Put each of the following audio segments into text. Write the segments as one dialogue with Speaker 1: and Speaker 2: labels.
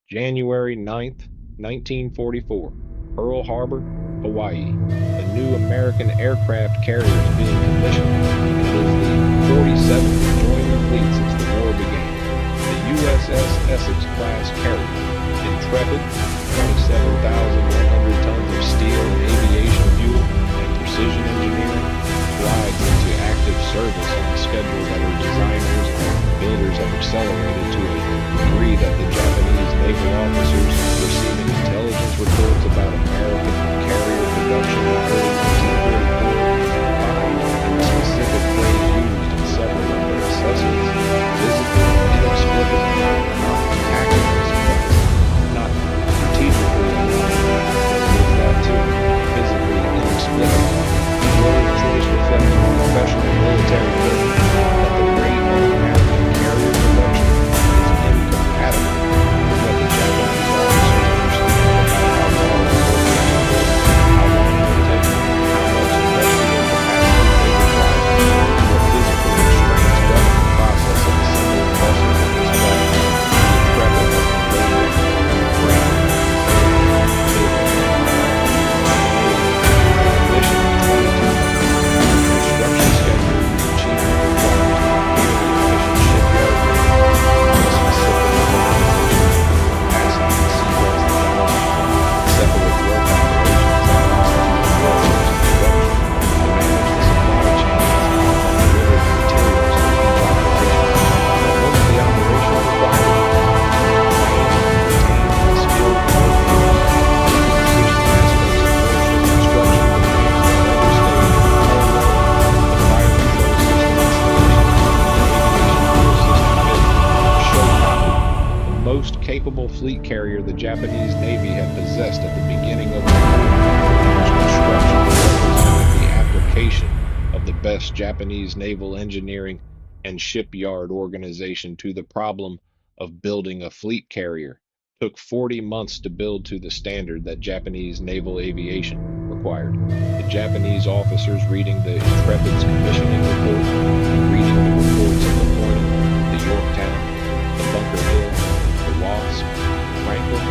Speaker 1: January 9th, 1944, Pearl Harbor, Hawaii. A new American aircraft carrier is being commissioned, and it is the 47th to join the fleet since the war began. The USS Essex class carrier, intrepid, 27,100 tons of steel and aviation fuel and precision engineering, glides into active service on a schedule that our designers and builders have accelerated to a degree that the Japanese naval officers receiving intelligence reports about American carrier production in early 1944 find in the specific phrase used in several of their assessments, physically inexplicable, not tactically surprising, not strategically unknown, but that too, physically inexplicable. The word choice reflects the professional military judgment that the rate of American carrier production is incompatible with what the Japanese officers understand about how long it will take, how long it will take, how much industrial capacity they require, and what physical restraints govern the process of assembling vessels on this platform. The intrepid has been building great mission in 22 construction schedule achievement requires nearly efficient shipyard management and a specific organization capacity to sequence the development, separate work operations and constitute workforce production, to manage the supply chains and deliver the materials to each operation. But once the operation requires plan and retain a skilled workforce, the precision aspects of warship construction demands that every stage of the the fire control system installation, and aviation fuel system build show copy, the most capable fleet carrier the Japanese Navy had possessed at the beginning of the war, and whose construction represented the application of the best Japanese naval engineering and shipyard organization to the problem of building a fleet carrier, took 40 months to build to the standard that Japanese naval aviation required. The Japanese officers reading the Intrepid's commissioning report and reading the reports of the Hornet, the Yorktown, the Bunker Hill, the Wasp, the Franklin, the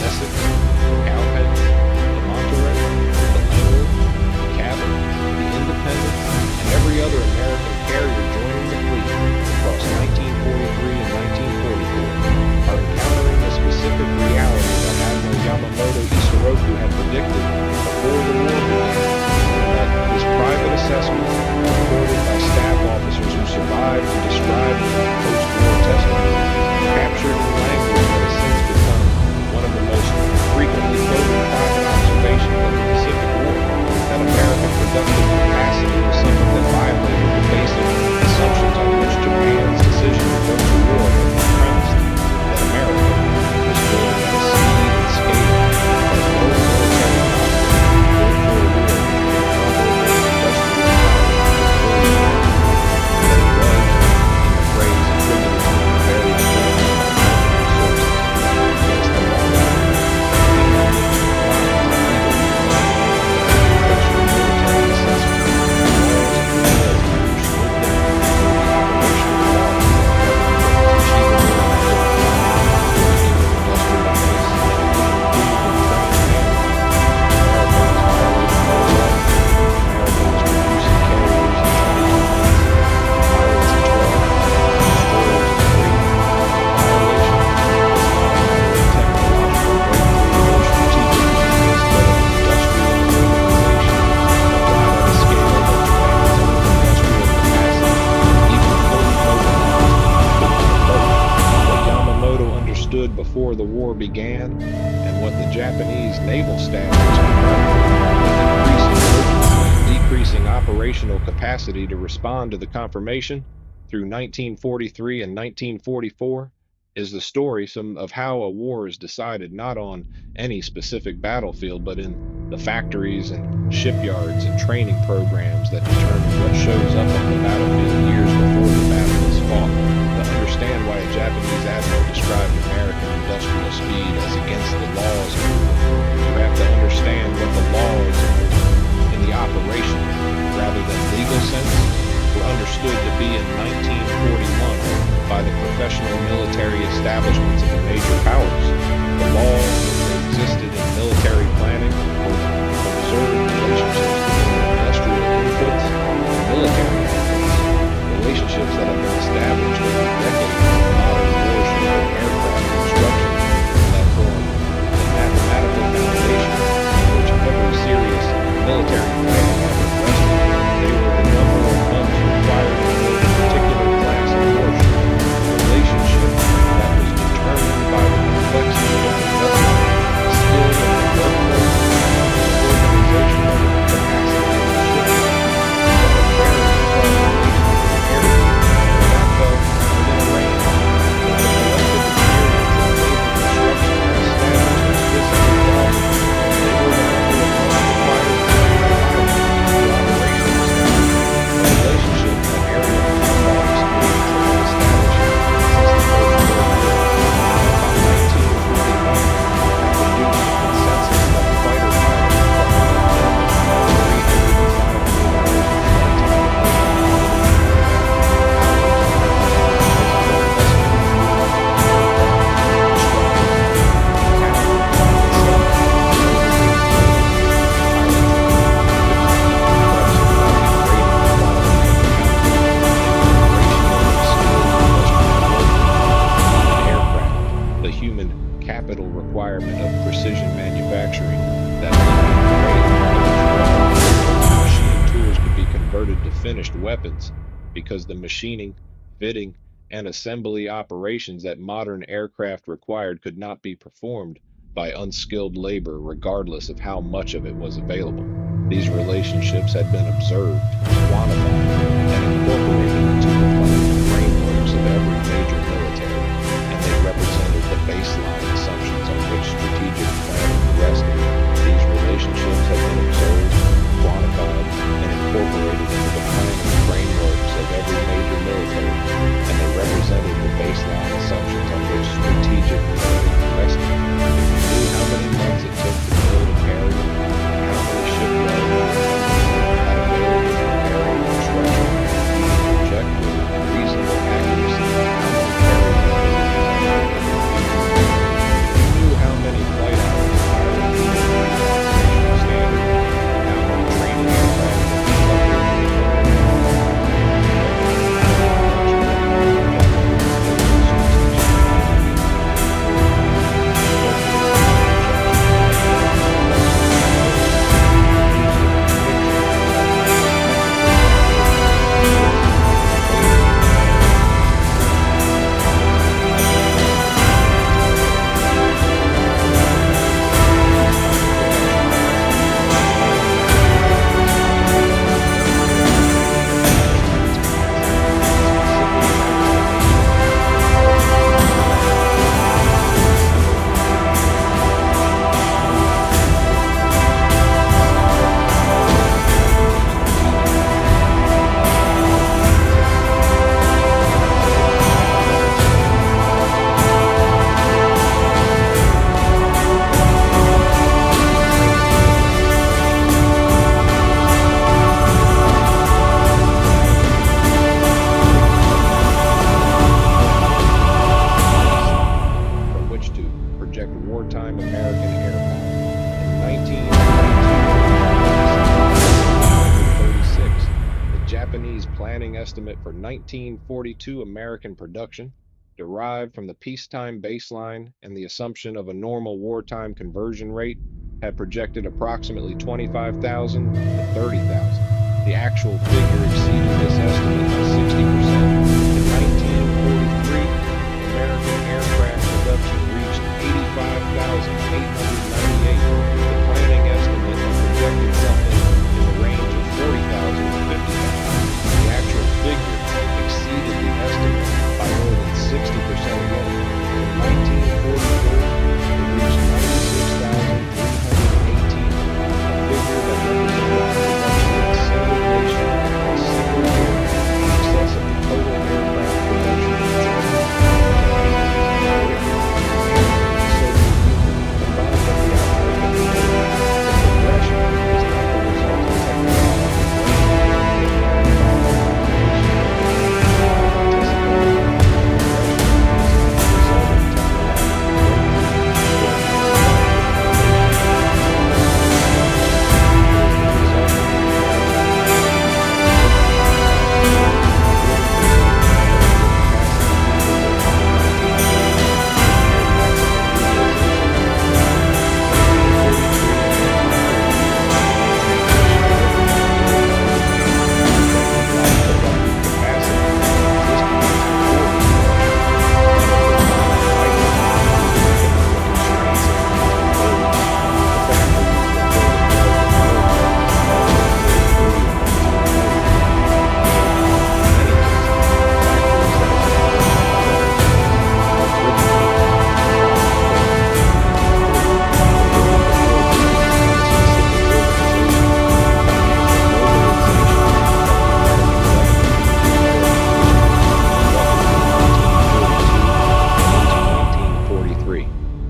Speaker 1: Essex, the Cowhead, the Monterey, the Linwood, the Cabot, the Independence, and every other American carrier joining the fleet across 1943 and 1944 are encountering the specific reality that Admiral Yamamoto Isoroku had predicted before the war began, and that his private assessment, reported by staff officers who survived and described in post-war testimony, captured in language that has since become one of the most frequently quoted private observations of the Pacific War, that American productive capacity was something that violated the basic assumptions on which Japan's decision to go to war had been premised, that America was building at a speed and scale that no military conflict built for a war with comparable industrial power was fully imagined, that it was, in the phrase attributed to the very beginning of multiple sources, against the law, before the war began, and what the Japanese naval staff was confronted with increasing urgency and decreasing operational capacity to respond to the confirmation through 1943 and 1944 is the story of how a war is decided not on any specific battlefield, but in the factories and shipyards and training programs that determine what shows up on the battlefield years before the battle is fought. To understand why a Japanese admiral described American industrial speed as against the laws of war, you have to understand what the laws in the operation, rather than legal sense, were understood to be in 1941 by the professional military establishments of the major powers. capital requirement of precision manufacturing that machine tools could be converted to finished weapons because the machining, fitting, and assembly operations that modern aircraft required could not be performed by unskilled labor regardless of how much of it was available. These relationships had been observed, quantified, and incorporated into the planning frameworks of every major military, and they represented the baseline assumptions on which strategic planning rested. These relationships had been observed, quantified, and incorporated into the planning frameworks of every major military, and they represented the baseline assumptions on which strategic planning rested. If you knew how many months it took to build a carrier, how many shipyards had available for carrier construction, you could project with reasonable accuracy how many carriers. If you knew how many flight hours a pilot needed to reach operational standard, how many training aircraft were wartime American air power. In 1936, the Japanese planning estimate for 1942 American production, derived from the peacetime baseline and the assumption of a normal wartime conversion rate, had projected approximately 25,000 to 30,000. The actual figure exceeded this estimate by 60%. In 1943, American aircraft production reached 85,898. The planning estimate projected something in the range of 40,000 to 50,000. The actual figure exceeded the estimate by more than 60% again. In 1944, it reached 96,318, a figure that represented the production of a single nation across single year in excess of the total aircraft production of Germany, Britain,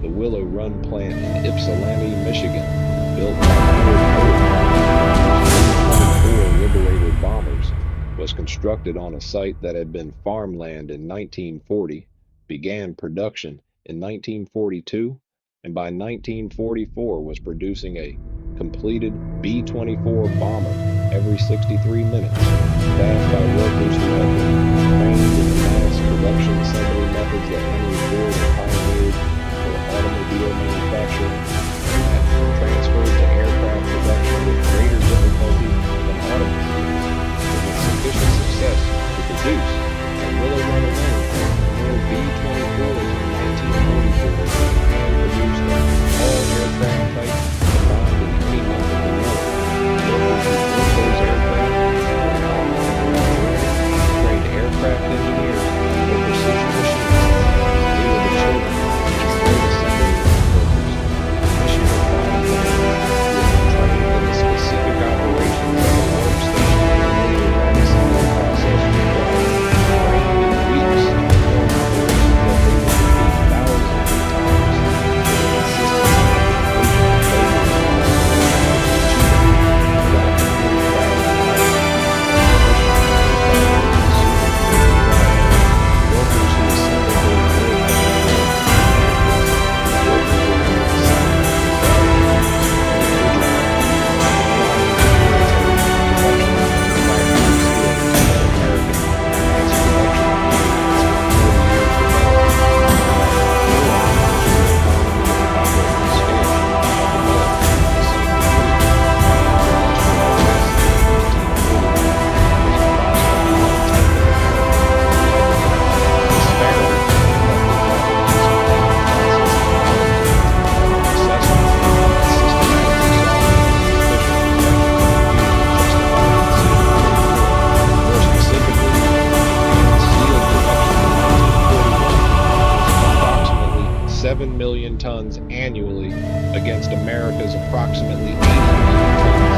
Speaker 1: the Willow Run plant in Ypsilanti, Michigan, built by Ford Liberator bombers, was constructed on a site that had been farmland in 1940, began production in 1942, and by 1944 was producing a completed B-24 bomber every 63 minutes, staffed by workers who had been trained in the mass production assembly methods that Henry Kaiser pioneered for automatic 7 million tons annually against America's approximately 80 million tons.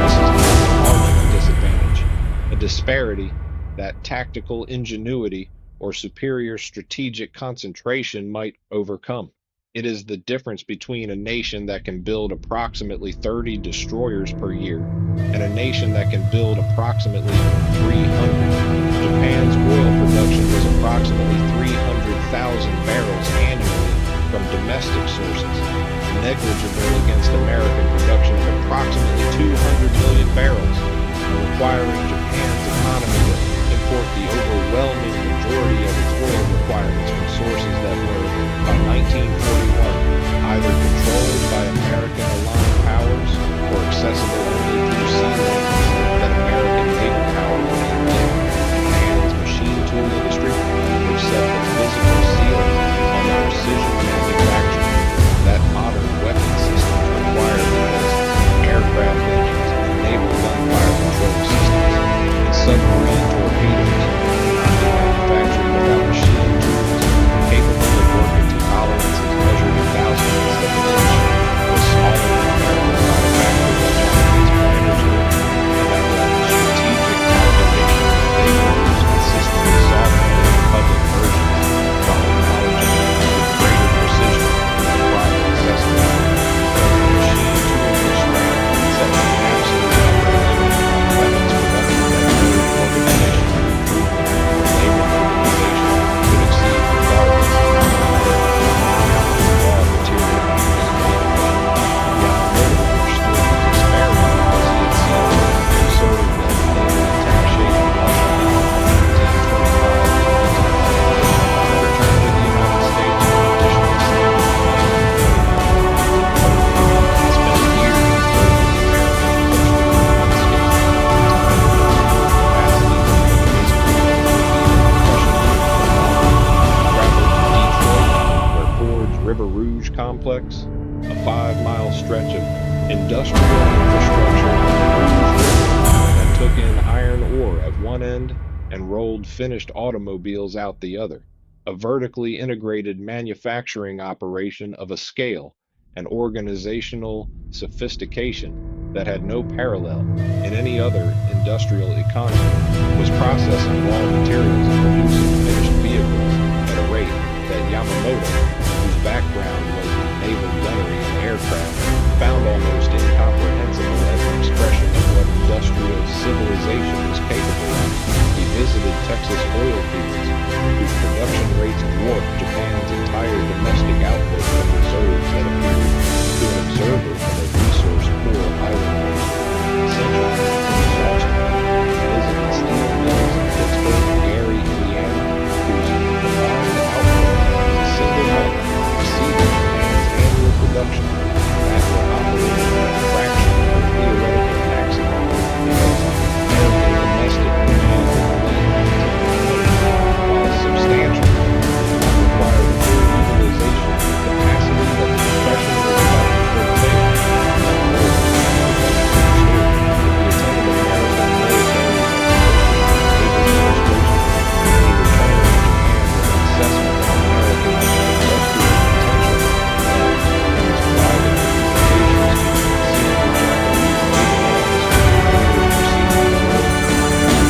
Speaker 1: This is not an armament disadvantage, a disparity that tactical ingenuity or superior strategic concentration might overcome. It is the difference between a nation that can build approximately 30 destroyers per year and a nation that can build approximately 300. Japan's oil production was approximately 300,000 barrels annually from domestic sources, negligible against American production of approximately 200 million barrels, requiring Japan's economy to import the overwhelming majority of its oil requirements from sources that were, by 1941, either controlled by American aligned powers or accessible only through sea lanes that American naval power would admit. Japan's machine tool industry, which set the physical ceiling on the precision manufacturing that modern weapon systems require because aircraft engines and naval gunfire control systems and submarine torpedoes cannot be manufactured without machine tools capable of working to tolerances measured in thousands instead of inch, was smaller than America's by a factor that Japanese planners were, and that the strategic calculations they used consistently saw them in public versions while acknowledging with greater precision in the private assessment. The machine tool strength set the absolute upper limit on weapons production that no organization improvement or labor mobilization could exceed regardless of how raw material was made. Yamamoto understood the disparity because he had seen it. He served as naval attaché in Washington from 1925 to 1928, returned to the United States for additional assignments in 1929 and spent years building the American industrial landscape, where Ford's River Rouge complex, a 5-mile stretch of industrial infrastructure on the Rouge River that took in iron ore at one end and rolled finished automobiles out the other, a vertically integrated manufacturing operation of a scale and organizational sophistication that had no parallel in any other industrial economy, was processing raw materials and producing finished vehicles at a rate that Yamamoto, whose background was in naval gunnery and aircraft, found almost incomprehensible as an expression of what industrial civilization was capable of. He visited Texas oil fields, whose production rates dwarfed Japan's entire domestic output of reserves that appeared to an observer from a resource-poor island nation essential and exhausting. He visited steel mills in Pittsburgh and Gary, Indiana, whose combined output in a single month exceeded Japan's annual production, that were operating at a fraction of the theoretical maximum because American domestic demand while substantial, did not require the full utilization of the capacity that the Depression was about to curtail. The attendant American military exposition and naval demonstration, he returned to Japan with an assessment of American industrial potential and his private communications to senior Japanese naval officers and leaders received the world,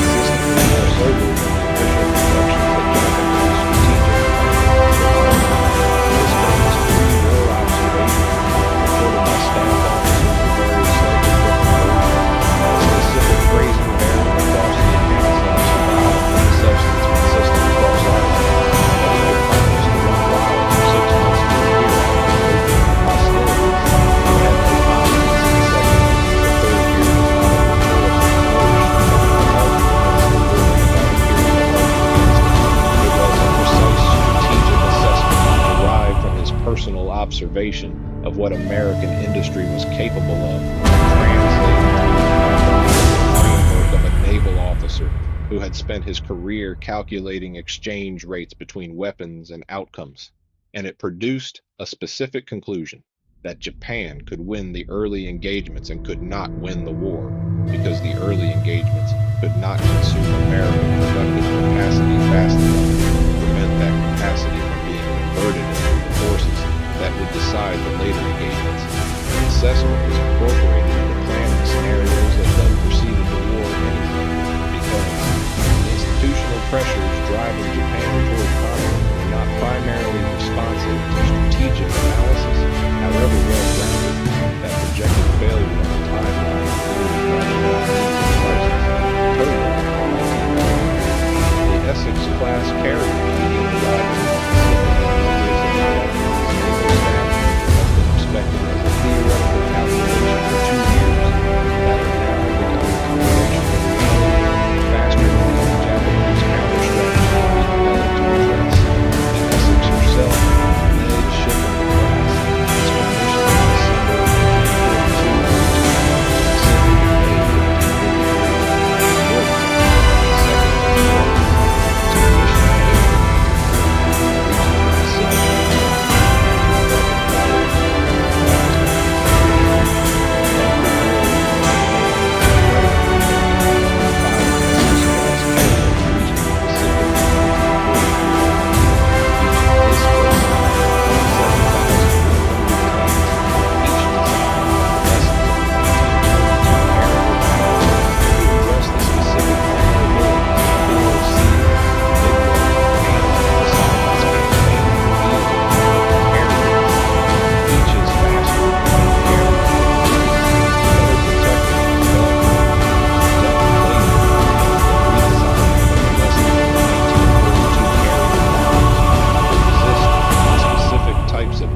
Speaker 1: consistently more sober than the official projections of Japanese strategic planning. This famous pre-war observation, reported by staff officers in various slightly different versions, specific phrasing bearing across the accounts that have survived from the substance consistent across Ireland, that he had promised to run wild for 6 months to a year after opening hostilities, but had no confidence in the second. The third year was not a mature and flourished argument against the building about Imperial Japan. It was a precise strategic assessment derived from his personal observation of what American industry was capable of, translated through the framework of a naval officer who had spent his career calculating exchange rates between weapons and outcomes. And it produced a specific conclusion that Japan could win the early engagements and could not win the war because the early engagements could not consume American productive capacity fast enough to prevent that capacity from being converted into the forces alongside the later engagements. The assessment was incorporated into planning scenarios that then preceded the war anyway, because the institutional pressures driving Japan toward conflict were not primarily responsive to strategic analysis, however well-grounded, that projected failure on a timeline of crisis. The Essex-class carrier began arriving in the Pacific numbers of the Japanese naval staff has been respected as a theoretical calculation for 2 years that are now becoming operational reality faster than the Japanese counter-strategy developed to address. The Essex herself led shipping the class. Its commission in December 1942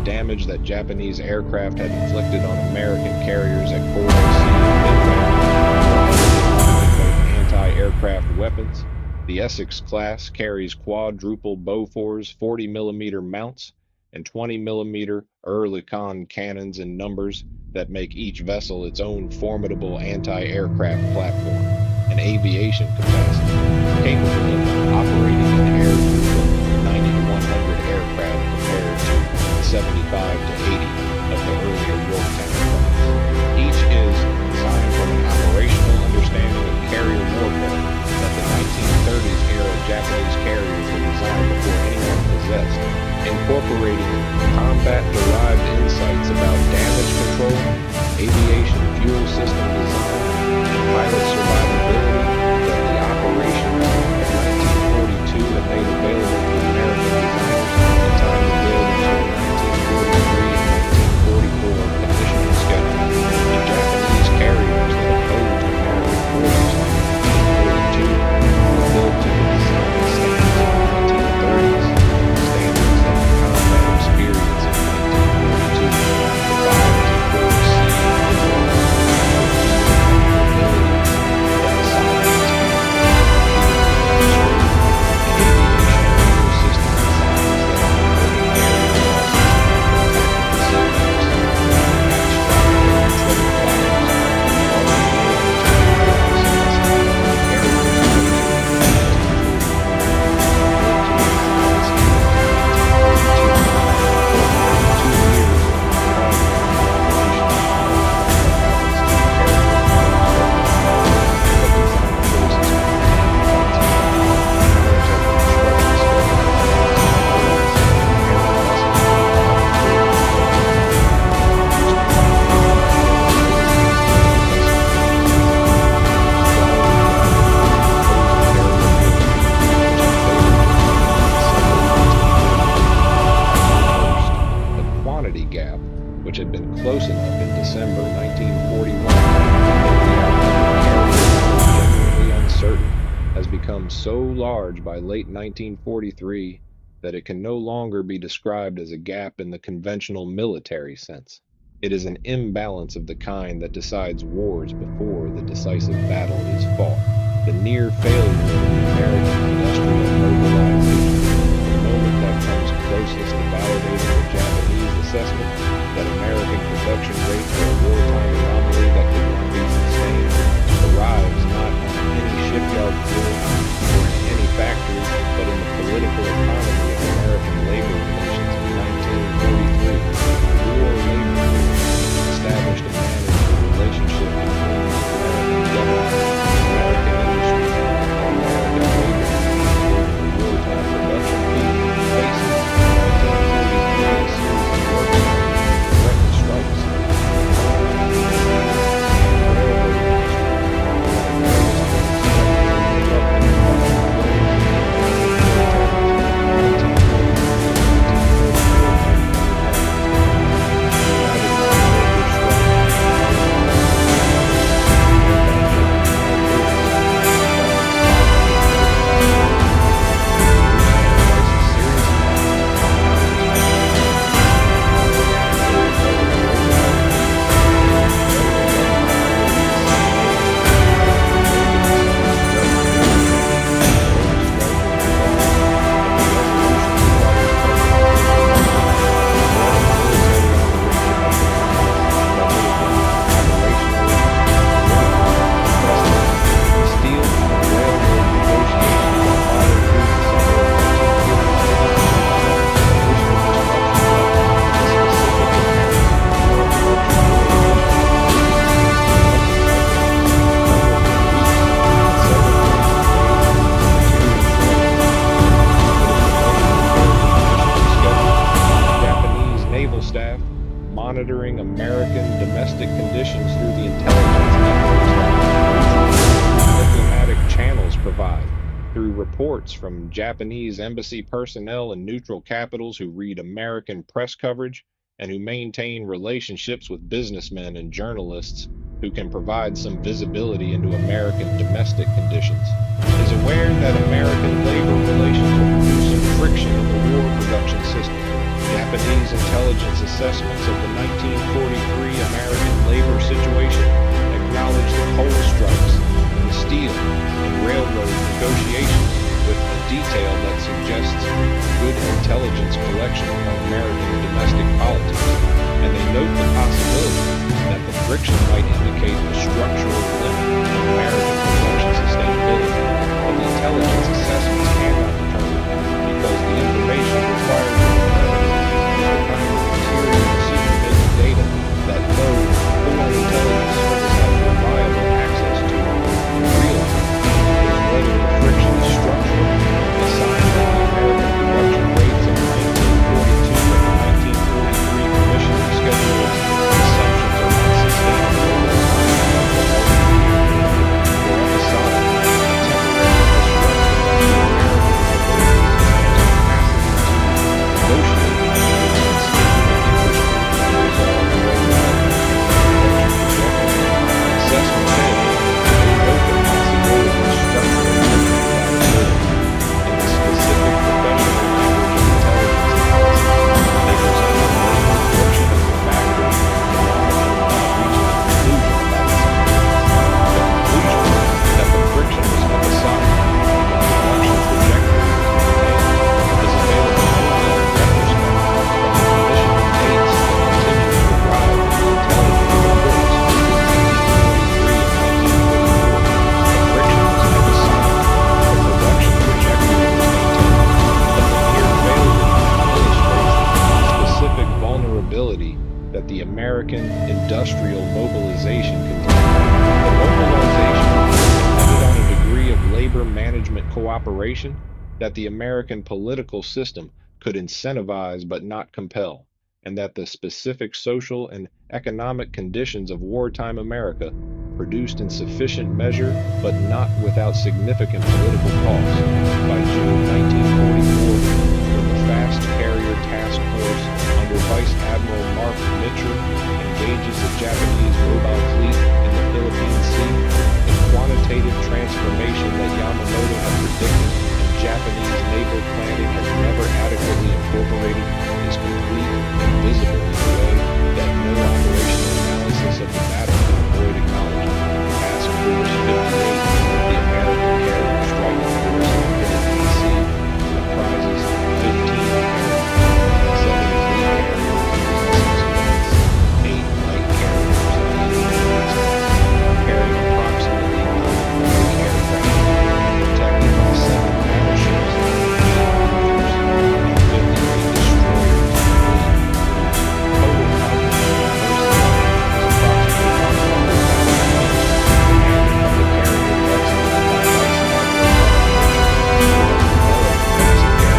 Speaker 1: damage that Japanese aircraft had inflicted on American carriers at Coral Sea and Midway, anti-aircraft weapons. The Essex class carries quadruple Bofors 40mm mounts and 20mm Oerlikon cannons in numbers that make each vessel its own formidable anti-aircraft platform and aviation capacity, capable of operating an air group of 90 to 100 aircraft compared to 75 to 80 of the earlier wartime class. Each is designed from an operational understanding of carrier warfare that the 1930s era Japanese carriers were designed before anyone possessed, incorporating combat-derived insights about damage control, aviation fuel system design, and pilot survivability that the operations of 1942 had made available to American designers at the time to build into the 1943 and 1944 conditioning schedule. The Japanese carriers that opposed American orders in 1942 were built to the design standards of the 1930s, standards that the combat experience of 1942 provided to Coral Sea gap, which had been close enough in December 1941 genuinely uncertain, has become so large by late 1943 that it can no longer be described as a gap in the conventional military sense. It is an imbalance of the kind that decides wars before the decisive battle is fought. The near failure of the American industrial mobilization, the moment that comes closest to validating the Japanese assessment that American production rates were a wartime anomaly that could not be sustained, arrives not on any shipyard floor or in any factory, but in the political economy of American labor relations in 1943. War labor established and managed the relationship between the American government, American industry, and American labor the wartime production peak faces in 1943 a series of work monitoring American domestic conditions through the intelligence networks that diplomatic channels provide, through reports from Japanese embassy personnel in neutral capitals who read American press coverage and who maintain relationships with businessmen and journalists who can provide some visibility into American domestic conditions, is aware that American labor relations are producing friction in the war production system. Japanese intelligence assessments of the 1943 American labor situation acknowledge the coal strikes and the steel and railroad negotiations with a detail that suggests good intelligence collection on American domestic politics, and they note the possibility that the friction might indicate a structural limit in American production sustainability that the intelligence assessments cannot determine because the information required for the kind of material decision-making data that no foreign intelligence service has reliable access to in real time is whether the friction is structural. A sign that the American production rates of 1942 and the 1943 commissioning schedules assumptions are not sustainable over time. For episodic, temporary that the American industrial mobilization contains. The mobilization depended on a degree of labor management cooperation that the American political system could incentivize but not compel, and that the specific social and economic conditions of wartime America produced in sufficient measure but not without significant political cost. By June 1944, when the fast carrier task force under Vice Admiral Mark Mitchell engages the Japanese mobile fleet in the Philippine Sea, the quantitative transformation that Yamamoto had predicted and Japanese naval planning has never adequately incorporated is complete and visible in a way that no operational analysis of the matter can avoid acknowledging. Task Force 58, the American carrier striking force in the Philippine Sea, comprises 15 carriers, 7 fleet carriers, 6 guns, 8 light carriers, and 8 guns, carrying approximately 9 aircraft, protected by 7 battleships, 8 cruisers, and 58 destroyers. Total complement of personnel is approximately 100,000 men, commanded by the carrier vessel by Vice Admiral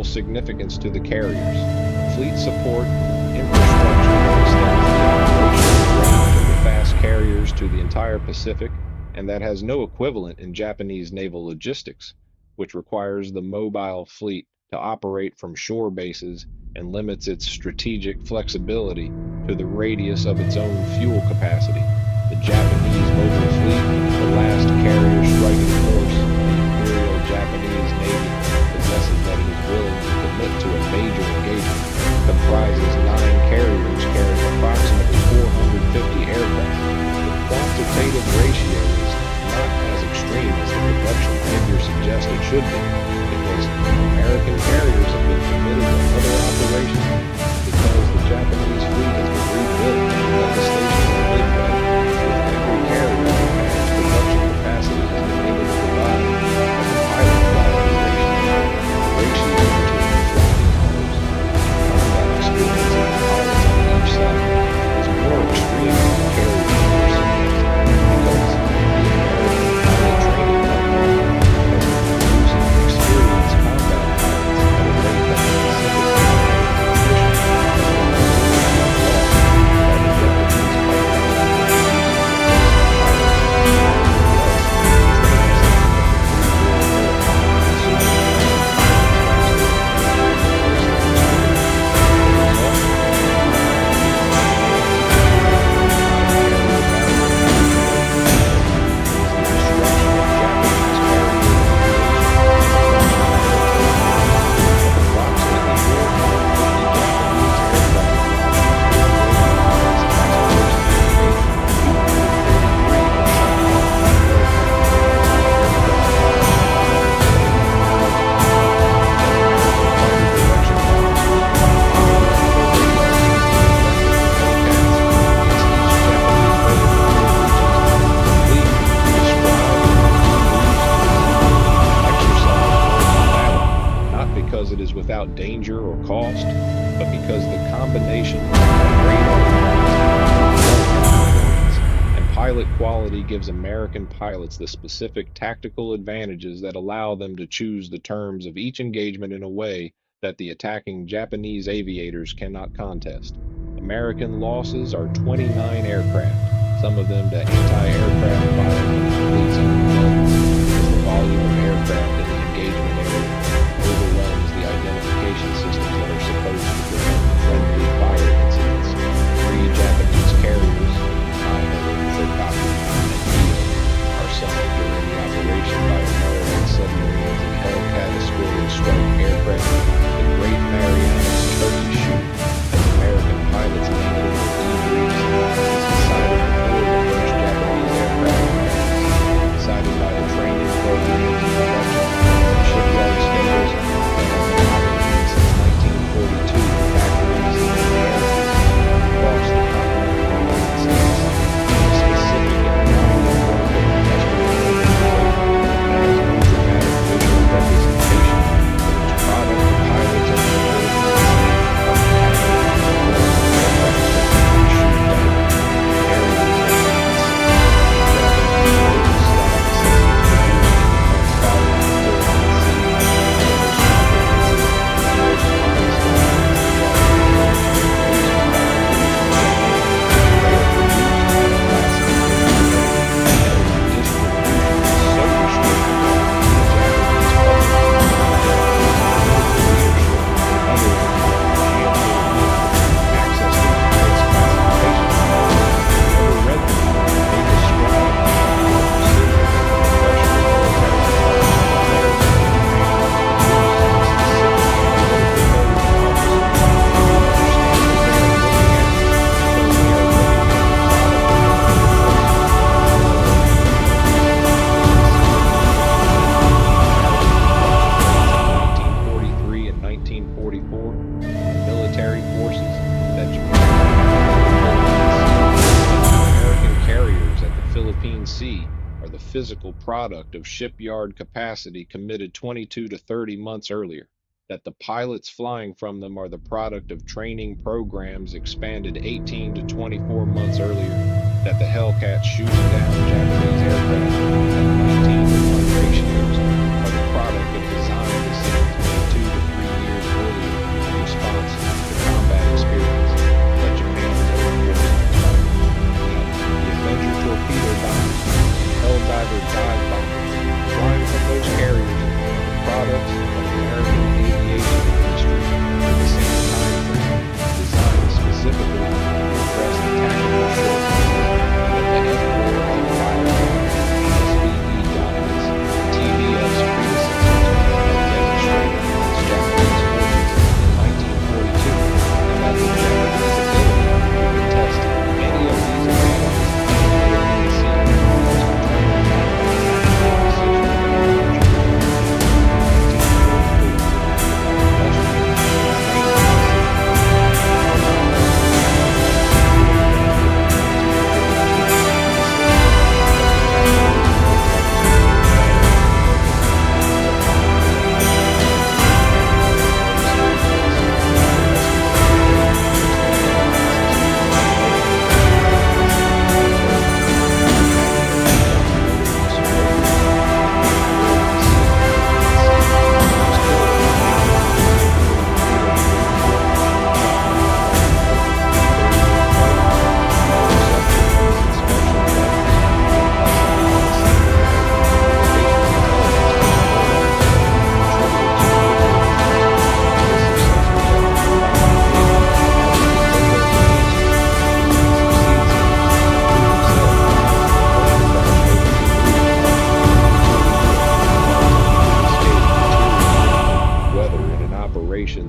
Speaker 1: significance to the carriers, fleet support, infrastructure that extends the operational range of the fast carriers to the entire Pacific, and that has no equivalent in Japanese naval logistics, which requires the mobile fleet to operate from shore bases and limits its strategic flexibility to the radius of its own fuel capacity. The Japanese mobile fleet, the last carrier striking force, the Imperial Japanese Navy, possesses that it is willing to because it is without danger or cost, but because the combination of radar and pilot quality gives American pilots the specific tactical advantages that allow them to choose the terms of each engagement in a way that the attacking Japanese aviators cannot contest. American losses are 29 aircraft, some of them to anti-aircraft fire fleets on guns, as the volume of aircraft in the engagement area overwhelms the identification systems that are supposed to prevent friendly fire incidents. Three Japanese carriers, are sunk during the operation by American submarines and Hellcat escorting strike aircraft. The Great Marianas Turkey Shoot, as American pilots landed with debris, is decided before the first Japanese aircraft lands, decided by the training programs and production and shipyard schedules that have been operating since 1942 in factories and airfields across the continental United States. Specific economic representation of its product, pilots, and physical product of shipyard capacity committed 22 to 30 months earlier, that the pilots flying from them are the product of training programs expanded 18 to 24 months earlier, that the Hellcats shooting down Japanese aircraft at 19 to 1 ratios are the product of design decisions made 2 to 3 years earlier in response to combat experience that Japan has overworked. The Avenger torpedo bombers, Helldiver dive bombers, flying from those carriers are the products of American aviation industry at the same time frame, designed specifically to address the tactical shortcomings of the F-4 F-5 SBE dominance TVS predecessors had demonstrated against Japanese forces in 1942, and that the Japanese ability to contest any of these advantages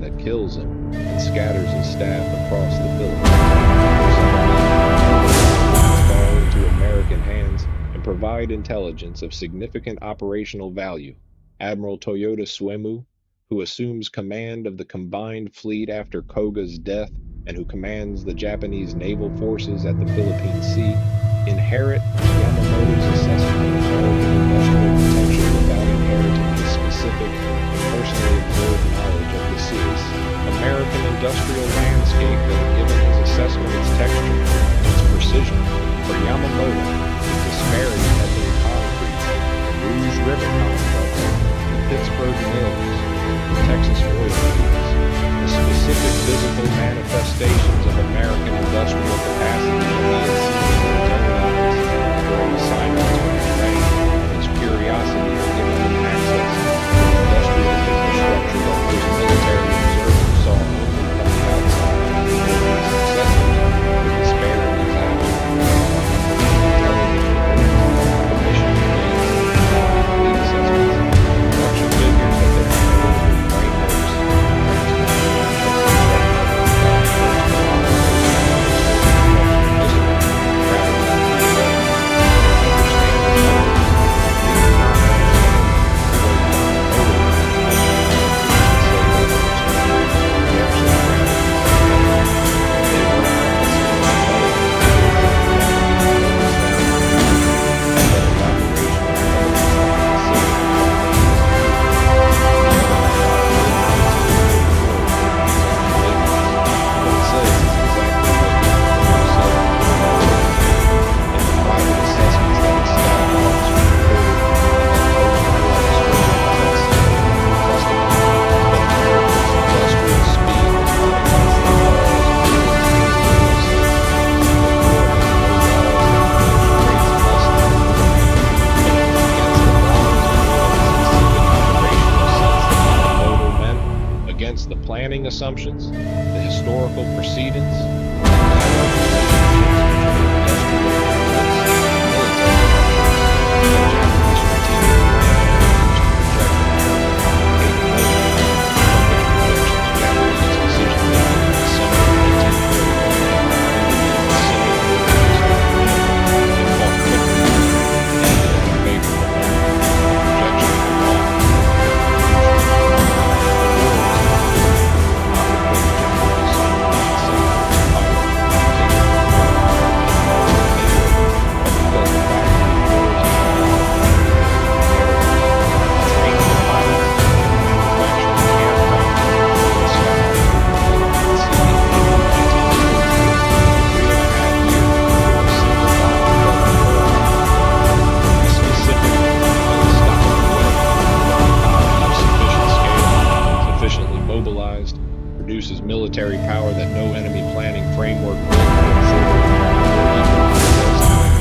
Speaker 1: that kills him and scatters his staff across the Philippines. Fall into American hands and provide intelligence of significant operational value. Admiral Toyota Suemu, who assumes command of the combined fleet after Koga's death and who commands the Japanese naval forces at the Philippine Sea, inherit Yamamoto's assessment of American industrial potential without inheriting his specific and personally observed knowledge industrial landscape that had given his assessment its texture, its precision. For Yamamoto, the disparity had been concrete. The Rouge River complex, the Pittsburgh mills, the Texas oil fields, the specific physical manifestations of American industrial capacity that he had seen with his own eyes during the Sinai-Turkish reign. His curiosity had given him access to industrial infrastructure that most military observers saw only from the outside. His successors, the disparities happened. Commission debates, fleet assessments, production figures that their analytical frameworks against the planning assumptions, the historical precedents, mobilized, produces military power that no enemy planning framework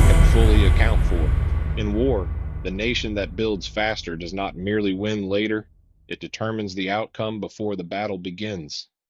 Speaker 1: can fully account for. In war, the nation that builds faster does not merely win later, it determines the outcome before the battle begins.